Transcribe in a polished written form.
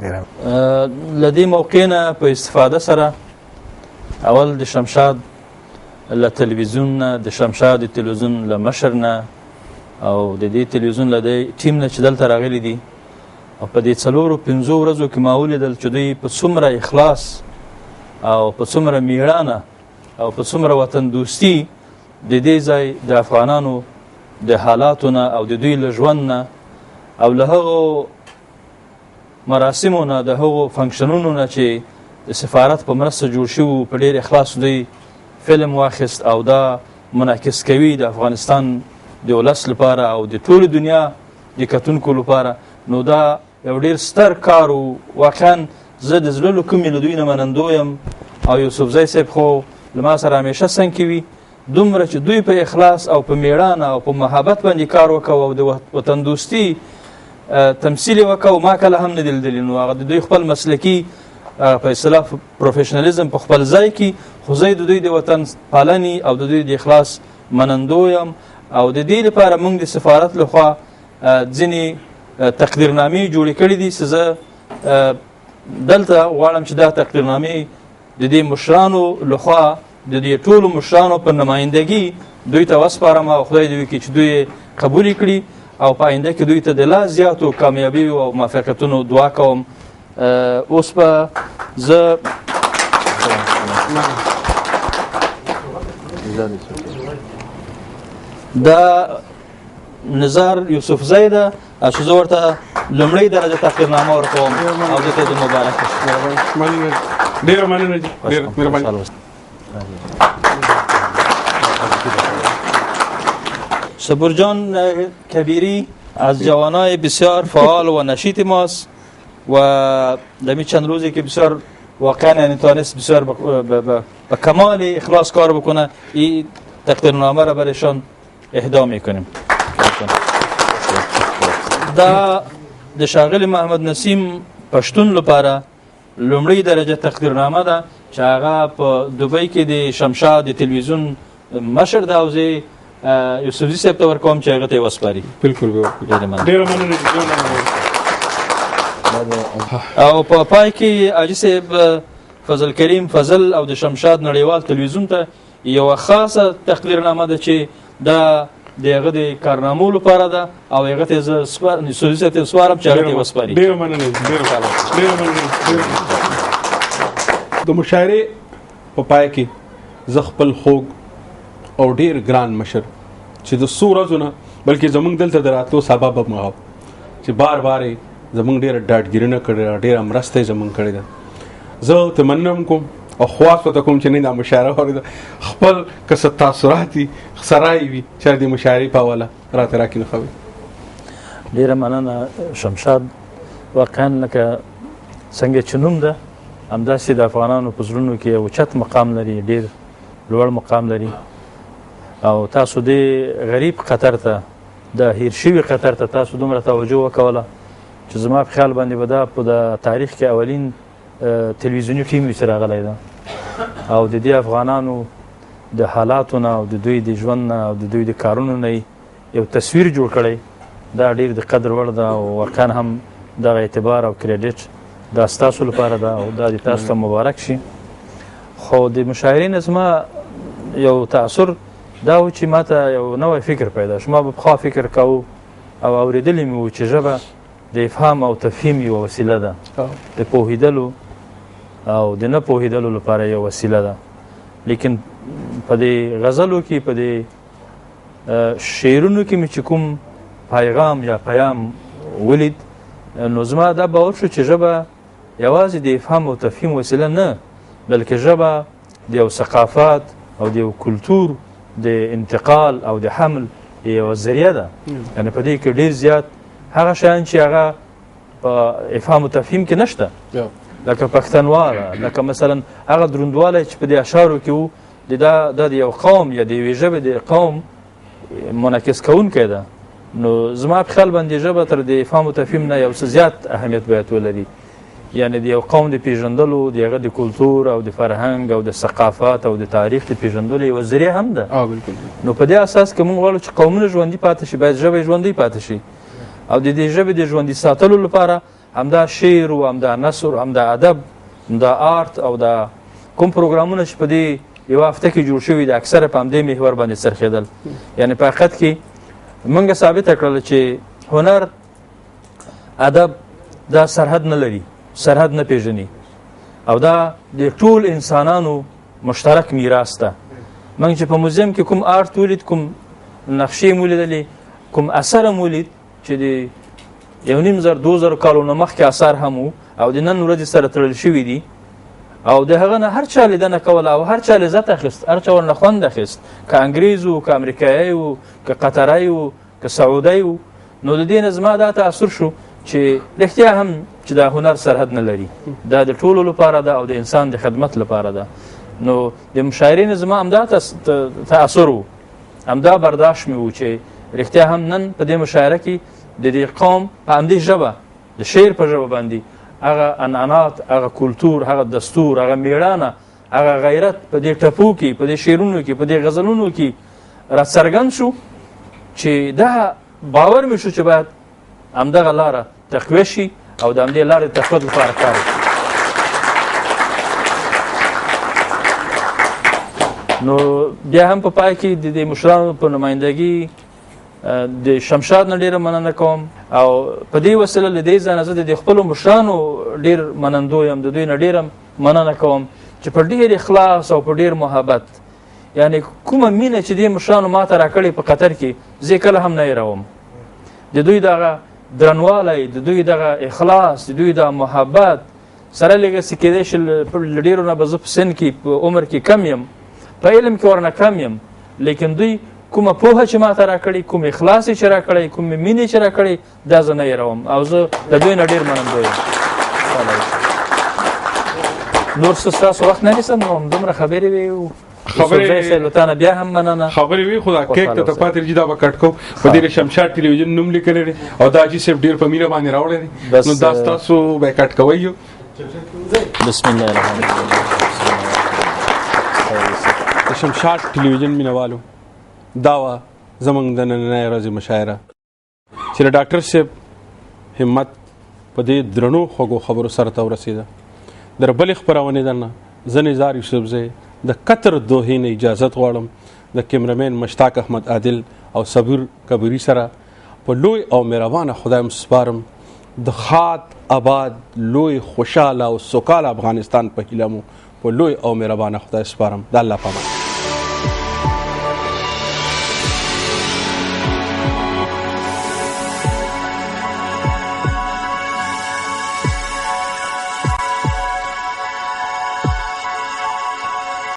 له دې موقع نه په استفاده سره اول د شمشاد له تلویزیون نه، د شمشاد د تلویزیون له مشر نه او د دې تلویزیون له دې ټیم نه چې دلته راغلي دي او په دې 4-5 ورځو کې ما ولیدل چې دوی په څومره اخلاص او په څومره میړانه او په څومره وطن دوستي د دې ځای د افغانانو د حالاتو نه او د دوی له ژوند نه او له هغو مراسمو نه، د هغو فنکشنونو نه چې د سفارت په مرسته جوړ شوي په ډېر اخلاص دوی فلم واخیست او دا منعکس کوي د افغانستان د ولس لپاره او د ټولې دنیا د کتونکو لپاره. نو دا یو ډېر ستر کار و. واقعا زه د زړه له کومې له دوی نه منندو یم او یوسفزی صاحب خو له ما سره همیشه څنګ کې وي. دومره چې دوی په اخلاص او په میړانه او په محبت باندې کار وکړ او د وطن دوستي تمثیل یې وکړ او ما کله هم نه دي لیدلي. نو هغه د دوی خپل مسلکي په اصطلاح پروفیشنالیزم په خپل ځای کې، خو زه د دوی د وطن پالنې او د دوی د اخلاص منندو یم او د دې لپاره موږ د سفارت لخوا ځینې تقدیرنامې جوړې کړي دي چې زه دلته غواړم چې دا تقدیرنامې د دې مشرانو لخوا د دې ټولو مشرانو په نمایندګي دوی ته وسپارم او خدای دې وکړي چې دوی قبول کړي او په آینده کې دوی ته د لا زیاتو کامیابي او موفقیتونو دعا کوم. اوس به زه دا نزار یوسفزی ده چې زه ورته لومړۍ درجه تقدیرنامه ورکوم او دې ته د مبارک ډېره مننه جي، ډېره مهرباني. صبورجان کبیری از جوانای بسیار فعال و نشیط ماست و در چند روزی که بسیار واقعا یعنی تانست بسیار با کمال اخلاص کار بکنه. این تقدیرنامه را برایشان اهدا میکنیم. دا د شاغل محمد نسیم پښتون لپاره لومړی درجه تقدیرنامه ده چې هغه په دوبۍ کې د شمشاد د تلویزیون مشر ده او زه یوسفزي صاحب ته ورکوم چې هغه ته یې وسپاري. بالکل ډېره مننه. او په پای کې حاجي صاحب فضل کریم فضل او د شمشاد نړیوال تلویزیون ته یوه خاصه تقدیرنامه ده چې دا د هغه د کارنامو لپاره ده او هغه ته زه یوسفزي صاحب ته سپارم چې هغه ته یې وسپاري. ډېره مننه. د مشاعرې په پای کې زه خپل خوږ او ډېر ګران مشر چې د څو ورځو نه بلکې زمونږ دلته د راتلو سبب هم هغه چې بار بار یې زمونږ ډېره ډاډګیرنه کړې، ډېره مرسته یې زمونږ کړې ده. زه تمنم کوم او خواست ورته کوم چې نه دا مشاعره واورېده خپل که څه تاثرات یې سرای وي چې د مشاعرې په حواله راته راکړي نښوي. ډېره مننه شمشاد. واقعا لکه څنګه چې نوم ده همداسې د افغانانو په زړونو کې یو اوچت مقام لري، ډېر لوړ مقام لري او تاسو دې غریب قطر ته د هیر شوي قطر ته تاسو دومره توجه وکوله چې زما په خیال باندې به دا په د تاریخ کې اولین تلویزیوني ټیم وي چې راغلی ده او د دې افغانانو د حالاتو نه او د دوی د ژوند نه او د دوی د کارونو نه یو تصویر جوړ کړی. دا ډېر د قدر وړ ده او واقعا هم دغه اعتبار او کریډیټ دا ستاسو لپاره ده او دا د تاسو ته مبارک شي. خو د مشاعرې نه زما یو تاثر دا و چې ما ته یو نوی فکر پیدا شو. ما به پخوا فکر کوو او اورېدلی مې و چې ژبه د افهام او تفهیم یوه وسیله ده، د پوهېدلو او د نه پوهېدلو لپاره یو وسیله ده. لیکن په دې غزلو کې په دې شعرونو کې مې چې کوم پیغام یا پیام ولید نو زما دا باور شو چې ژبه یوازې د افهام او تفهیم وسیله نه بلکې ژبه د یو ثقافت او د یو کلتور د انتقال او د حمل یوه ذریعه ده. یعنې په دې کې ډېر زیات هغه شیان چې هغه په افهام او تفهیم کې نشته لکه پښتنواله، لکه مثلا هغه دروندوالی چې په دې اشعارو کې و دا د یو قوم یا د یوې ژبې د قوم منعکس کوونکی ده. نو زما په خیال باندې ژبه تر د افهام او تفهیم نه یو څه زیات اهمیت باید ولري. یعنې د یو قوم د پیژندلو، د هغه د کلتور او د فرهنګ او د ثقافت او د تاریخ د پیژندلو یوه ذریعه هم ده. نو په دې اساس که موږ غواړو چې قومونه ژوندي پاتې شي باید ژبه یې ژوندۍ پاتې شي او د دې ژبې د ژوندي ساتلو لپاره همدا شعر او همدا نثر همدا ادب همدا آرت او دا کوم پروګرامونه چې په دې یوه هفته کې جوړ شوي د اکثره په همدې محور باندې څرخېدل. یعنې په حقیقت کې موږ ثابته کړله چې هنر ادب دا سرحد نه لري، سرحد نه پیژني او دا د ټول انسانانو مشترک میراث ده. موږ چې په موزیم کې کوم آرت ولید، کوم نقشې مو لیدلې، کوم اثر مو لید چې د 1,500-2,000 کالونو مخکې اثار هم وو او د نن ورځې سره تړل شوي دي او د هغه نه هر چا لیدنه کوله او هر چا لذت اخیست، هر چا ورنه خوند اخیست، که انګریز و که امریکایي و که قطری و که سعودی و. نو د دې نه زما دا تاثر شو چې رښتیا هم چې دا هنر سرحد نه لري، دا د ټولو لپاره ده او د انسان د خدمت لپاره ده. نو د مشاعرې نه زما همدا تاثر و، همدا برداشت مې و چې رښتیا هم نن په دې مشاعره کې د دې قوم په همدې ژبه د شعر په ژبه باندې هغه عنعنات، هغه کلتور، هغه دستور، هغه میړانه، هغه غیرت په دې ټپو کې، په دې شعرونو کې، په دې غزلونو کې راڅرګند شو چې دا باور مې شو چې باید همدغه لاره تقویه شي او د همدې لارې تقویت لپاره کار وکړي. نو بیا هم په پای کې د دې مشرانو په نمایندګي د شمشاد نه ډیره مننه کوم او په دې وسیله له دې ځایه زه د خپلو مشرانو ډیر منندو یم، د دوی نه ډیره مننه کوم چې په ډیر اخلاص او په ډیر محبت، یعنی کومه مینه چې دې مشرانو ماته راکړې په قطر کې زه کله هم نه هېروم. د دوی دغه درنوالی، د دوی دغه اخلاص، د دوی دغه محبت سره لږه څه کېدای شي له ډیرو نه به زه په سن کې په عمر کې کم یم، په علم کې ورنه کم یم، لیکن دوی کومه پوهه چې ماته راکړې، کوم اخلاص چې راکړی، کوم مینې چې راکړی، دا زه نه هېروم او زه د دوی نه ډېر منندوی یم. نور څه ستاسو وخت نه نیسم، همدومره خبرې وې. خبرې بیا هم مننه. خبرې وي خو دا کیک ته پاتې رجی دا به کټ کوو. په دې شمشاد ټلویزیون نوم لیکلی دی او دا حاجي صاحب ډېر په مینه باندې راوړی دی، نو دا ستاسو به کټ کوئ. بسم الله الرحمن الرحیم. د شمشاد ټلویزیون مینوالو، دا وه زموږ د نننۍ ورځې مشاعره چې د ډاکټر صاحب همت په دې درنو خوږو خبرو سره ته ورسېده. در بلې خپرونې در نه زه نظار یوسفزی د قطر دوحې نه اجازت غواړم د کیمرمین مشتاق احمد عادل او صبور کبیري سره په لوی او مهربانه خدای مسپارم. د ښاد آباد لوی خوشحاله او سوکاله افغانستان په هیله مو په لوی او مهربانه خدای سپارم. د الله په امان.